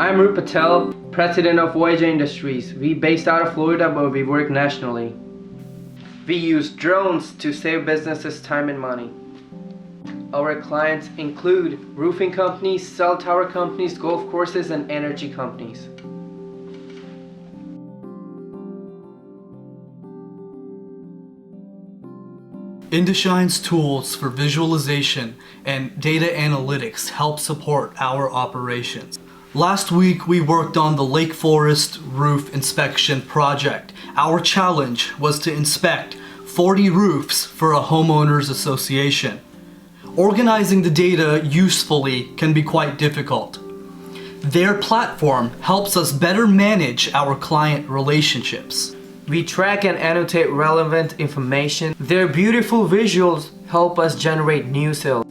I'm Rup Patel, President of Voyager Industries. We based out of Florida, but we work nationally. We use drones to save businesses time and money. Our clients include roofing companies, cell tower companies, golf courses, and energy companies. Indushine's tools for visualization and data analytics help support our operations. Last week we worked on the Lake Forest roof inspection project. Our challenge was to inspect 40 roofs for a homeowners association. Organizing the data usefully can be quite difficult. Their platform helps us better manage our client relationships. We track and annotate relevant information. Their beautiful visuals help us generate new sales.